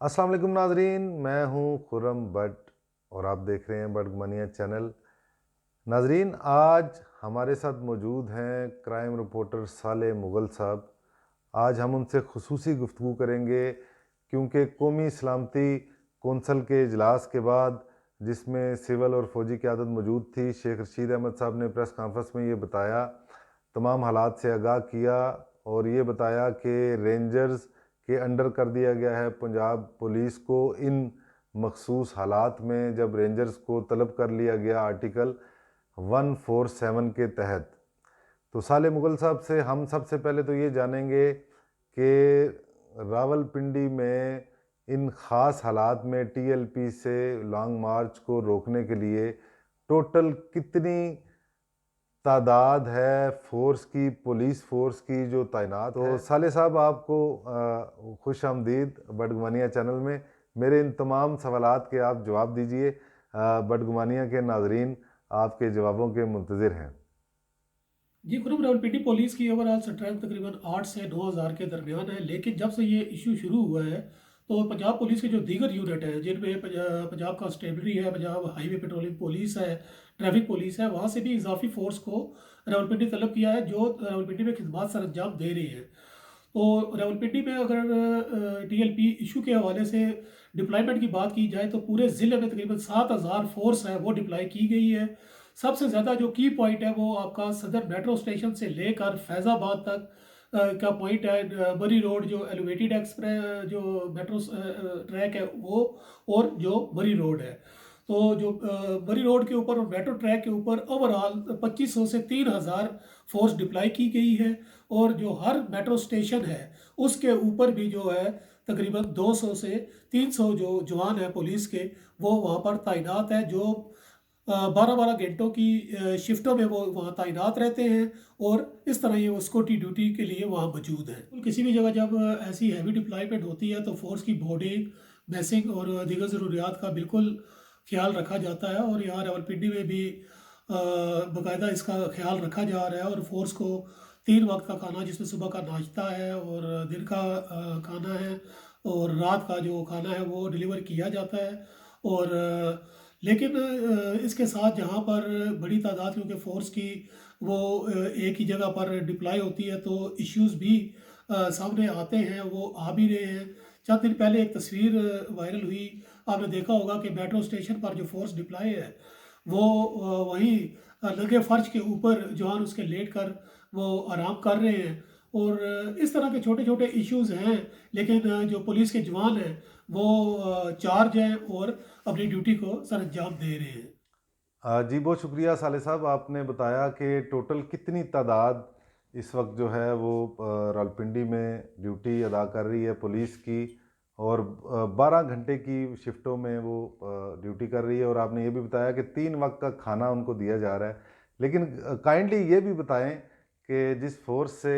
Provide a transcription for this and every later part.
अस्सलाम वालेकुम नाजरीन, मैं हूं खुर्रम बट और आप देख रहे हैं बडगमनिया चैनल। नाजरीन, आज हमारे साथ मौजूद हैं क्राइम रिपोर्टर साले मुगल साहब। आज हम उनसे खुसूसी गुफ्तगू करेंगे क्योंकि कौमी सलामती कौंसल के इजलास के बाद जिसमें सिविल और फौजी क़यादत मौजूद थी, शेख रशीद अहमद साहब ने प्रेस कॉन्फ्रेंस में ये बताया, तमाम हालात से आगाह किया और ये बताया कि रेंजर्स के अंडर कर दिया गया है पंजाब पुलिस को। इन मखसूस हालात में जब रेंजर्स को तलब कर लिया गया आर्टिकल 147 के तहत, तो साले मुगल साहब से हम सबसे पहले तो ये जानेंगे कि रावलपिंडी में इन ख़ास हालात में टीएलपी से लॉन्ग मार्च को रोकने के लिए टोटल कितनी तादाद है फोर्स की, पुलिस फोर्स की जो तैनात है। तो साले साहब, आपको खुश आमदीद बडगमानिया चैनल में। मेरे इन तमाम सवालात के आप जवाब दीजिए। बडगमानिया के नाजरीन आपके जवाबों के मुंतज़िर हैं। जी, खुरम रावलपिंडी पुलिस की ओवरऑल स्ट्रेंथ तकरीबन 8 से 9,000 के दरमियान है। लेकिन जब से ये इशू शुरू हुआ है तो पंजाब पुलिस के जो दीगर यूनिट हैं जिनमें पंजाब कांस्टेबलरी है, पंजाब हाईवे पेट्रोलिंग पुलिस है, ट्रैफिक पुलिस है, वहाँ से भी इजाफी फोर्स को रावलपिंडी तलब किया है जो रावलपिंडी में खिदमत सर अंजाम दे रही है। तो रावलपिंडी में अगर टीएलपी इशू के हवाले से डिप्लॉयमेंट की बात की जाए तो पूरे ज़िले में तकरीबन 7,000 फोर्स है वो डिप्लॉय की गई है। सबसे ज़्यादा जो की पॉइंट है वो आपका सदर मेट्रो स्टेशन से लेकर फैज़ाबाद तक का पॉइंट है। बरी रोड जो एलिवेटेड एक्सप्रेस जो मेट्रो ट्रैक है वो, और जो बरी रोड है, तो जो बरी रोड के ऊपर और मेट्रो ट्रैक के ऊपर ओवरऑल 2500 से 3,000 फोर्स डिप्लाई की गई है। और जो हर मेट्रो स्टेशन है उसके ऊपर भी जो है तकरीबन 200 से 300 जो जवान हैं पुलिस के वो वहाँ पर तैनात है, जो 12-12 घंटों की शिफ्टों में वो वहाँ तैनात रहते हैं। और इस तरह ये वो सिक्योरिटी ड्यूटी के लिए वहाँ मौजूद है। किसी भी जगह जब ऐसी हैवी डिप्लॉयमेंट होती है तो फोर्स की बोर्डिंग, मैसिंग और दीगर ज़रूरियात का बिल्कुल ख्याल रखा जाता है। और यहाँ रावलपिंडी में भी बाकायदा इसका ख्याल रखा जा रहा है। और फोर्स को 3 वक्त का खाना, जिसमें सुबह का नाश्ता है और दिन का खाना है और रात का जो खाना है वो डिलीवर किया जाता है। और लेकिन इसके साथ जहाँ पर बड़ी तादाद क्योंकि फ़ोर्स की वो एक ही जगह पर डिप्लॉय होती है तो इश्यूज़ भी सामने आते हैं, वो आ भी रहे हैं। चंद दिन पहले एक तस्वीर वायरल हुई, आपने देखा होगा कि मेट्रो स्टेशन पर जो फ़ोर्स डिप्लॉय है वो वहीं लगे फ़र्श के ऊपर जवान उसके लेट कर वो आराम कर रहे हैं। और इस तरह के छोटे छोटे इश्यूज़ हैं। लेकिन जो पुलिस के जवान हैं वो चार्ज हैं और अपनी ड्यूटी को सर अंजाम दे रहे हैं। जी, बहुत शुक्रिया साले साहब, आपने बताया कि टोटल कितनी तादाद इस वक्त जो है वो रावलपिंडी में ड्यूटी अदा कर रही है पुलिस की, और 12 घंटे की शिफ्टों में वो ड्यूटी कर रही है। और आपने ये भी बताया कि 3 वक्त का खाना उनको दिया जा रहा है। लेकिन काइंडली ये भी बताएं कि जिस फोर्स से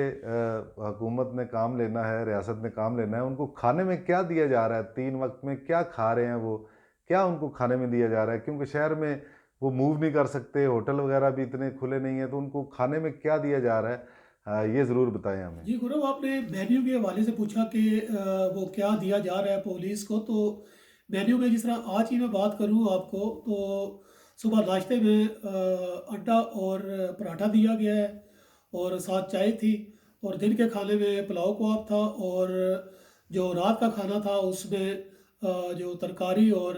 हुकूमत ने काम लेना है, रियासत ने काम लेना है, उनको खाने में क्या दिया जा रहा है? 3 वक्त में क्या खा रहे हैं वो? क्या उनको खाने में दिया जा रहा है? क्योंकि शहर में वो मूव नहीं कर सकते, होटल वगैरह भी इतने खुले नहीं हैं, तो उनको खाने में क्या दिया जा रहा है? ये ज़रूर बताएँ हमें। जी गुरु, आपने मेन्यू के हवाले से पूछा कि वो क्या दिया जा रहा है पुलिस को। तो मेन्यू में जिस तरह आज की मैं बात करूँ आपको, तो सुबह नाश्ते में अंडा और पराठा दिया गया है और साथ चाय थी। और दिन के खाने में पुलाव कबाब था। और जो रात का खाना था उसमें जो तरकारी और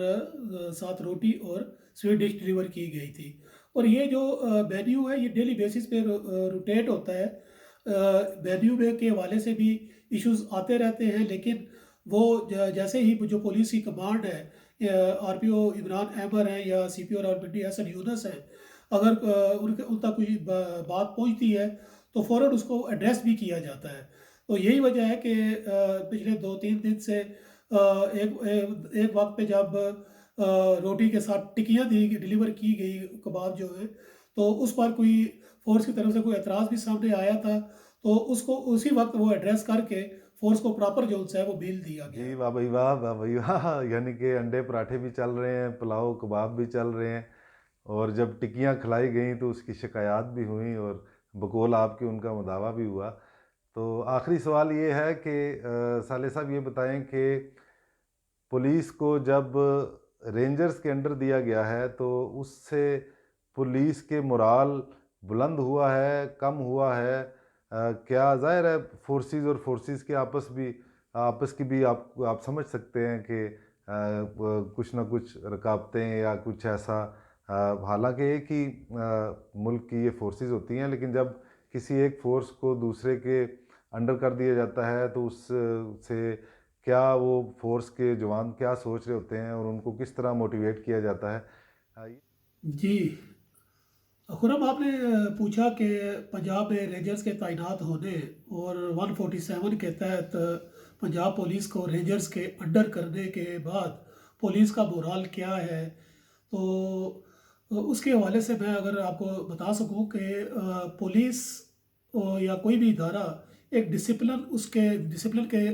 साथ रोटी और स्वीट डिश डिलीवर की गई थी। और ये जो मेन्यू है ये डेली बेसिस पे रोटेट होता है। मेन्यू में के हवाले से भी इश्यूज आते रहते हैं। लेकिन वो जैसे ही जो पुलिस की कमांड है, आरपीओ इमरान अहमद है या सीपीओ रावलपिंडी हसन यूनुस है, अगर उनके उन तक कोई बात पहुंचती है तो फ़ौरन उसको एड्रेस भी किया जाता है। तो यही वजह है कि पिछले 2-3 दिन से एक वक्त पे जब रोटी के साथ टिकियाँ दी डिलीवर की गई, कबाब जो है, तो उस पर कोई फोर्स की तरफ से कोई एतराज़ भी सामने आया था। तो उसको उसी वक्त वो एड्रेस करके फोर्स को प्रॉपर जो है वो बिल दिया गया। जी, वाह भाई वाह! वाह भाई वाह! यानी कि अंडे पराठे भी चल रहे हैं, पुलाव कबाब भी चल रहे हैं, और जब टिक्कियाँ खिलाई गईं तो उसकी शिकायत भी हुई और बकौल आपके उनका मुदावा भी हुआ। तो आखिरी सवाल ये है कि साले साहब ये बताएँ कि पुलिस को जब रेंजर्स के अंडर दिया गया है तो उससे पुलिस के मोराल बुलंद हुआ है, कम हुआ है? क्या ज़ाहिर है फोर्सेस और फोर्सेस के आपस की भी आप समझ सकते हैं कि कुछ ना कुछ रुकावटें या कुछ ऐसा, हालांकि एक ही मुल्क की ये फोर्सेस होती हैं, लेकिन जब किसी एक फोर्स को दूसरे के अंडर कर दिया जाता है तो उस से क्या वो फोर्स के जवान क्या सोच रहे होते हैं और उनको किस तरह मोटिवेट किया जाता है? जी, खुरम आपने पूछा कि पंजाब में रेंजर्स के तैनात होने और 147 के तहत पंजाब पुलिस को रेंजर्स के अंडर करने के बाद पुलिस का मोराल क्या है। तो उसके हवाले से मैं अगर आपको बता सकूं कि पुलिस या कोई भी इदारा एक डिसिप्लिन के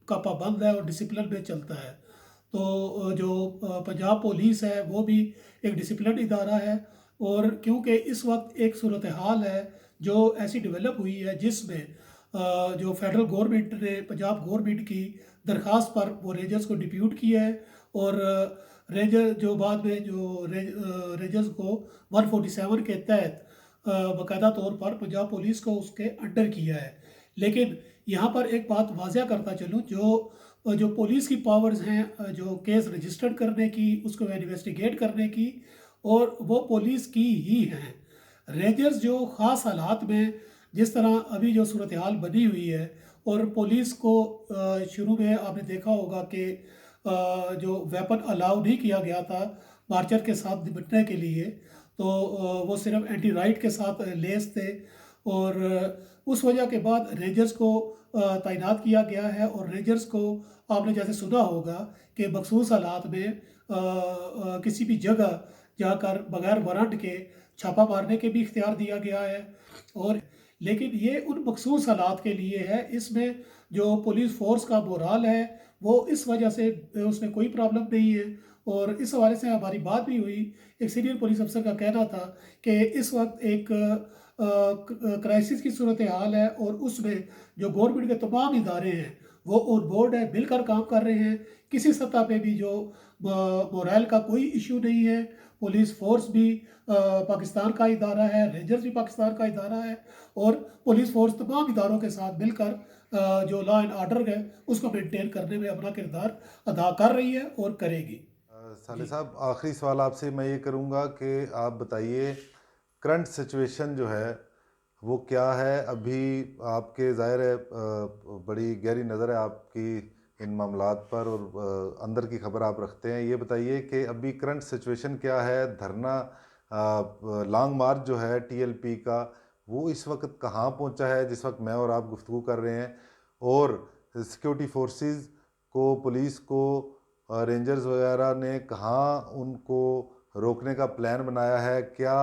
का पाबंद है और डिसिप्लिन में चलता है। तो जो पंजाब पुलिस है वो भी एक डिसिप्लिन इदारा है। और क्योंकि इस वक्त एक सूरत हाल है जो ऐसी डेवलप हुई है जिसमें जो फेडरल गवर्नमेंट ने पंजाब गवर्नमेंट की दरख्वास्त पर वो रेंजर्स को डिप्यूट किया है। और रेंजर जो बाद में जो रेंजर्स को 147 के तहत बाकायदा तौर पर पंजाब पुलिस को उसके अंडर किया है। लेकिन यहाँ पर एक बात वाजिया करता चलूँ, जो पुलिस की पावर्स हैं जो केस रजिस्टर करने की, उसको इन्वेस्टिगेट करने की, और वो पुलिस की ही हैं। रेंजर्स जो ख़ास हालात में, जिस तरह अभी जो सूरत हाल बनी हुई है, और पुलिस को शुरू में आपने देखा होगा कि जो वेपन अलाउ नहीं किया गया था मार्चर के साथ निपटने के लिए, तो वो सिर्फ एंटी राइट के साथ लेस थे। और उस वजह के बाद रेंजर्स को तैनात किया गया है। और रेंजर्स को आपने जैसे सुना होगा कि मखसूस हालात में किसी भी जगह जाकर बगैर वारंट के छापा मारने के भी इख्तियार दिया गया है। और लेकिन ये उन मखसूस हालात के लिए है, इसमें जो पुलिस फोर्स का मोराल है वो इस वजह से उसमें कोई प्रॉब्लम नहीं है। और इस हवाले से हमारी बात भी हुई। एक सीनियर पुलिस अफसर का कहना था कि इस वक्त एक क्राइसिस की सूरत हाल है और उसमें जो गवर्नमेंट के तमाम इदारे हैं वो ऑन बोर्ड है, मिलकर काम कर रहे हैं। किसी सतह पे भी जो मोरल का कोई इशू नहीं है। पुलिस फोर्स भी पाकिस्तान का इदारा है, रेंजर्स भी पाकिस्तान का इदारा है। और पुलिस फोर्स तमाम इदारों के साथ मिलकर जो लॉ एंड ऑर्डर है उसको मेंटेन करने में अपना किरदार अदा कर रही है और करेगी। साले जी। साहब, आखिरी सवाल आपसे मैं ये करूँगा कि आप बताइए करंट सिचुएशन जो है वो क्या है अभी? आपके ज़ाहिर है बड़ी गहरी नज़र है आपकी इन मामलात पर, और अंदर की खबर आप रखते हैं। ये बताइए कि अभी करंट सिचुएशन क्या है? धरना लॉन्ग मार्च जो है टीएलपी का, वो इस वक्त कहाँ पहुँचा है जिस वक्त मैं और आप गुफ्तगू कर रहे हैं? और सिक्योरिटी फोर्सेस को, पुलिस को, रेंजर्स वगैरह ने कहाँ उनको रोकने का प्लान बनाया है? क्या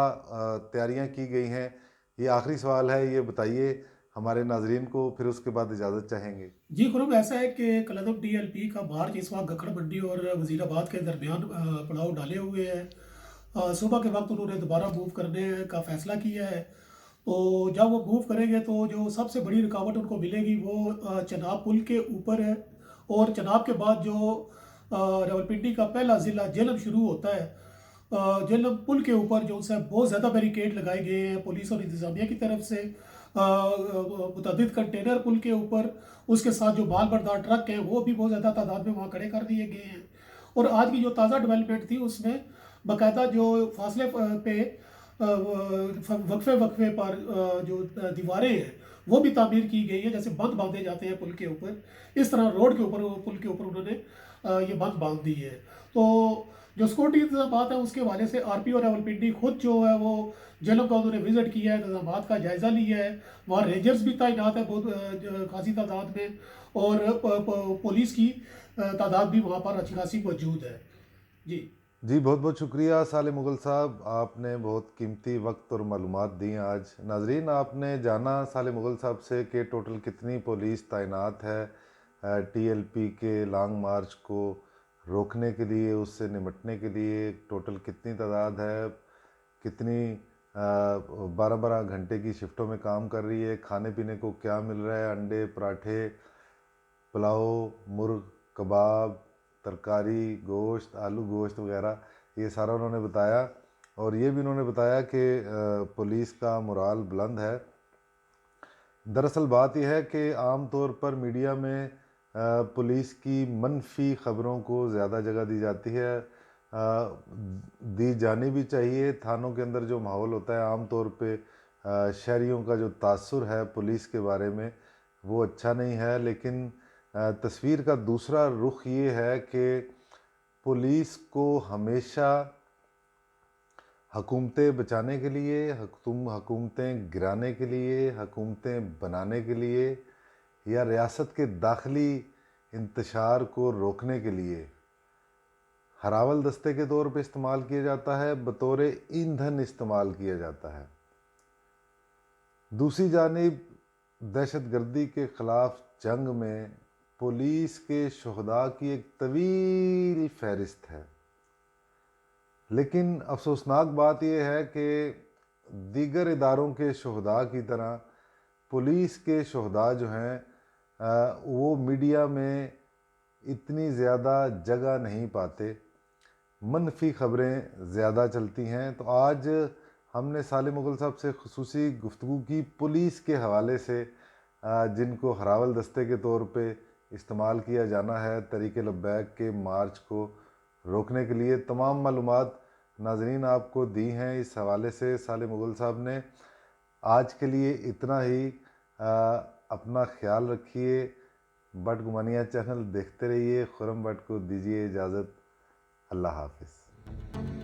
तैयारियां की गई हैं? ये आखिरी सवाल है, ये बताइए हमारे नाजरीन को, फिर उसके बाद इजाज़त चाहेंगे। जी खुरम, ऐसा है कि कलदम डीएलपी का मार्च इस वक्त गखड़ मंडी और वजीराबाद के दरमियान पड़ाव डाले हुए है। सुबह के वक्त उन्होंने दोबारा मूव करने का फैसला किया है। तो जब वो मूव करेंगे तो जो सबसे बड़ी रुकावट उनको मिलेगी वो चनाब पुल के ऊपर है। और चनाब के बाद जो रावलपिंडी का पहला ज़िला जेलम शुरू होता है, जेलम पुल के ऊपर जो है बहुत ज़्यादा बैरिकेड लगाए गए हैं पुलिस और इंतज़ामिया की तरफ से। मुतअद्दिद कंटेनर पुल के ऊपर, उसके साथ जो माल बरदार ट्रक हैं वो भी बहुत ज़्यादा तादाद में वहाँ खड़े कर दिए गए हैं। और आज की जो ताज़ा डेवलपमेंट थी उसमें बाकायदा जो फासले पे वक्फे वक्फे पर जो दीवारें हैं वो भी तामीर की गई है, जैसे बंद बांधे जाते हैं पुल के ऊपर, इस तरह रोड के ऊपर, पुल के ऊपर उन्होंने ये बंद बांध दी है। तो जो सिक्योरिटी इंतजाम है उसके हवाले से आरपी और रावलपिंडी खुद जो है वो जेलों का उन्होंने विजिट किया है, इंतजाम का जायज़ा लिया है। वहाँ रेंजर्स भी तैनात है बहुत खासी तादाद में। और पुलिस की तादाद भी वहाँ पर अच्छी खासी मौजूद है। जी। जी, बहुत बहुत शुक्रिया साले मुगल साहब, आपने बहुत कीमती वक्त और मालूमात दी आज। नाजरीन, आपने जाना साले मुगल साहब से कि टोटल कितनी पुलिस तैनात है टीएलपी के लॉन्ग मार्च को रोकने के लिए, उससे निपटने के लिए टोटल कितनी तादाद है, कितनी 12-12 घंटे की शिफ्टों में काम कर रही है, खाने पीने को क्या मिल रहा है, अंडे, पराठे, पुलाव, मुर्ग, कबाब, तरकारी, गोश्त, आलू गोश्त वगैरह, ये सारा उन्होंने बताया। और ये भी उन्होंने बताया कि पुलिस का मोराल बुलंद है। दरअसल बात यह है कि आम तौर पर मीडिया में पुलिस की मनफी ख़बरों को ज़्यादा जगह दी जाती है। दी जानी भी चाहिए। थानों के अंदर जो माहौल होता है आम तौर पे शहरियों का जो तासुर है पुलिस के बारे में वो अच्छा नहीं है। लेकिन तस्वीर का दूसरा रुख ये है कि पुलिस को हमेशा हुकूमतें बचाने के लिए, हुकूमतें गिराने के लिए, हुकूमतें बनाने के लिए या रियासत के दाखिली इंतशार को रोकने के लिए हरावल दस्ते के तौर पे इस्तेमाल किया जाता है, बतौर ईंधन इस्तेमाल किया जाता है। दूसरी जानिब दहशतगर्दी के ख़िलाफ़ जंग में पुलिस के शुहदा की एक तवील फहरिस्त है। लेकिन अफसोसनाक बात यह है कि दीगर इदारों के शुहदा की तरह पुलिस के शुहदा जो हैं वो मीडिया में इतनी ज़्यादा जगह नहीं पाते, मनफी ख़बरें ज़्यादा चलती हैं। तो आज हमने साले मुग़ल साहब से ख़ुसूसी गुफ्तगू की पुलिस के हवाले से, जिनको हरावल दस्ते के तौर पे इस्तेमाल किया जाना है तहरीक लब्बैक के मार्च को रोकने के लिए। तमाम मालूमात नाज़रीन आपको दी हैं इस हवाले से साले मुग़ल साहब ने। आज के लिए इतना ही। अपना ख्याल रखिए। बट गुमानिया चैनल देखते रहिए। खुरम बट को दीजिए इजाज़त। अल्लाह हाफ़िज़।